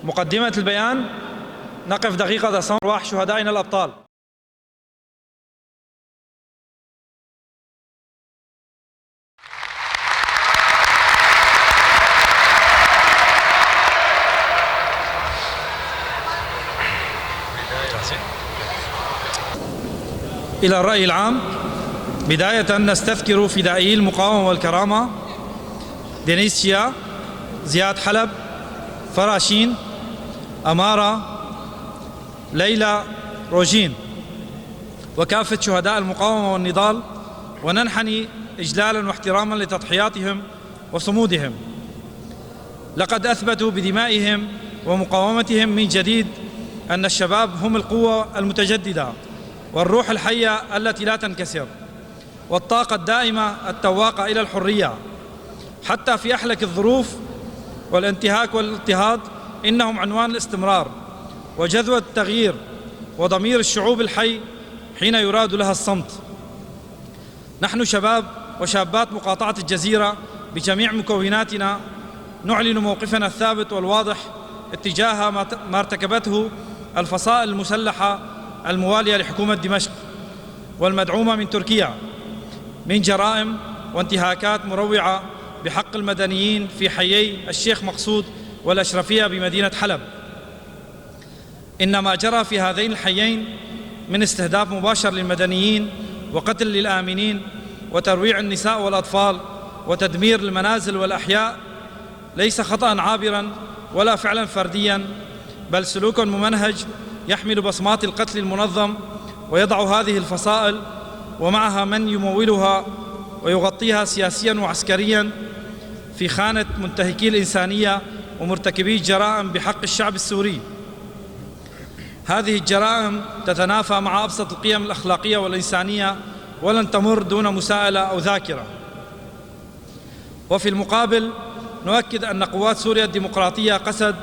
مقدمة البيان. نقف دقيقة صمت أرواح شهدائنا الأبطال. إلى الرأي العام. بداية نستذكر فدائي المقاومة والكرامة: دينيس شيا، زياد حلب، فراشين، أمارة، ليلى، روجين، وكافة شهداء المقاومة والنضال، وننحني إجلالا واحتراما لتضحياتهم وصمودهم. لقد أثبتوا بدمائهم ومقاومتهم من جديد أن الشباب هم القوة المتجددة والروح الحية التي لا تنكسر، والطاقة الدائمة التواقة إلى الحرية حتى في أحلك الظروف. والانتهاك والاضطهاد إنهم عنوان الاستمرار وجذوة التغيير وضمير الشعوب الحي حين يراد لها الصمت. نحن شباب وشابات مقاطعة الجزيرة بجميع مكوناتنا نعلن موقفنا الثابت والواضح اتجاه ما ارتكبته الفصائل المسلحة الموالية لحكومة دمشق والمدعومة من تركيا من جرائم وانتهاكات مروعة بحق المدنيين في حيي الشيخ مقصود والأشرفية بمدينة حلب. إن ما جرى في هذين الحيين من استهداف مباشر للمدنيين وقتل للآمنين وترويع النساء والأطفال وتدمير المنازل والأحياء ليس خطأ عابرا ولا فعلا فرديا، بل سلوك ممنهج يحمل بصمات القتل المنظم ويضع هذه الفصائل ومعها من يمولها ويغطيها سياسيا وعسكريا في خانة منتهكي الإنسانية ومرتكبي الجرائم بحق الشعب السوري. هذه الجرائم تتنافى مع أبسط القيم الأخلاقية والإنسانية ولن تمر دون مساءلة أو ذاكرة. وفي المقابل نؤكد أن قوات سوريا الديمقراطية قسد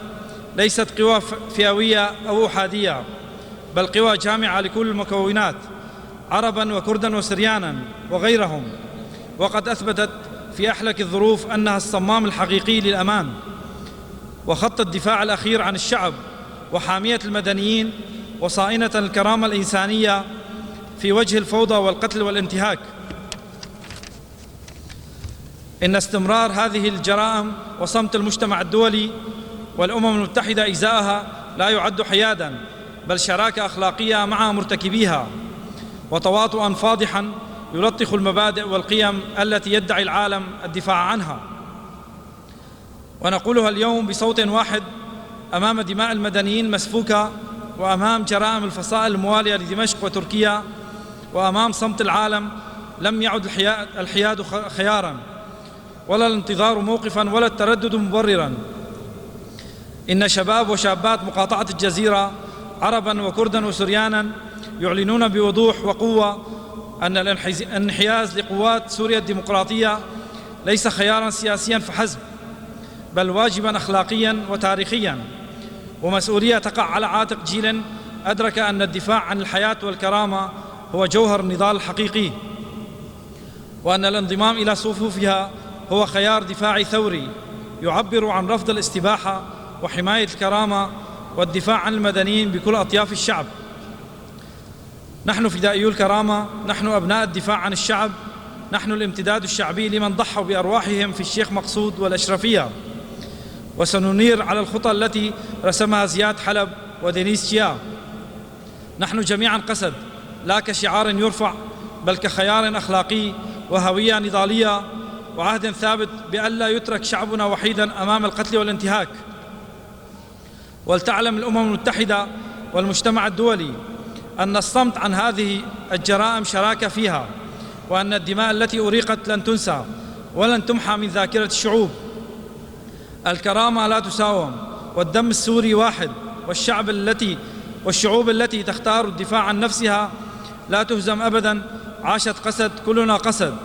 ليست قوى فئوية أو أحادية، بل قوى جامعة لكل المكونات، عربا وكردا وسريانا وغيرهم، وقد أثبتت في أحلك الظروف أنها الصمام الحقيقي للأمان وخط الدفاع الأخير عن الشعب وحامية المدنيين وصائنة الكرامة الإنسانية في وجه الفوضى والقتل والانتهاك. إن استمرار هذه الجرائم وصمت المجتمع الدولي والأمم المتحدة إزاءها لا يعد حياداً، بل شراكة أخلاقية مع مرتكبيها وتواطؤاً فاضحاً يلطخ المبادئ والقيم التي يدعي العالم الدفاع عنها. ونقولها اليوم بصوت واحد أمام دماء المدنيين المسفوكة، وأمام جرائم الفصائل الموالية لدمشق وتركيا، وأمام صمت العالم: لم يعد الحياد خياراً ولا الانتظار موقفاً ولا التردد مبرراً. إن شباب وشابات مقاطعة الجزيرة عرباً وكرداً وسرياناً يعلنون بوضوح وقوة أن الانحياز لقوات سوريا الديمقراطية ليس خياراً سياسياً فحسب، بل واجباً أخلاقياً وتاريخياً، ومسؤولية تقع على عاتق جيل أدرك أن الدفاع عن الحياة والكرامة هو جوهر النضال الحقيقي، وأن الانضمام إلى صفوفها هو خيار دفاعي ثوري يعبر عن رفض الاستباحة وحماية الكرامة والدفاع عن المدنيين بكل أطياف الشعب. نحن فدائيو الكرامة، نحن أبناء الدفاع عن الشعب، نحن الامتداد الشعبي لمن ضحوا بأرواحهم في الشيخ مقصود والأشرفية، وسننير على الخطى التي رسمها زياد حلب ودينيس شيا. نحن جميعا قسد، لا كشعار يرفع، بل كخيار أخلاقي وهوية نضالية وعهد ثابت بأن لا يترك شعبنا وحيدا أمام القتل والانتهاك. ولتعلم الأمم المتحدة والمجتمع الدولي أن الصمت عن هذه الجرائم شراكة فيها، وأن الدماء التي أريقت لن تنسى ولن تمحى من ذاكرة الشعوب. الكرامة لا تساوم، والدم السوري واحد، والشعوب التي تختار الدفاع عن نفسها لا تهزم أبدا. عاشت قسد، كلنا قسد.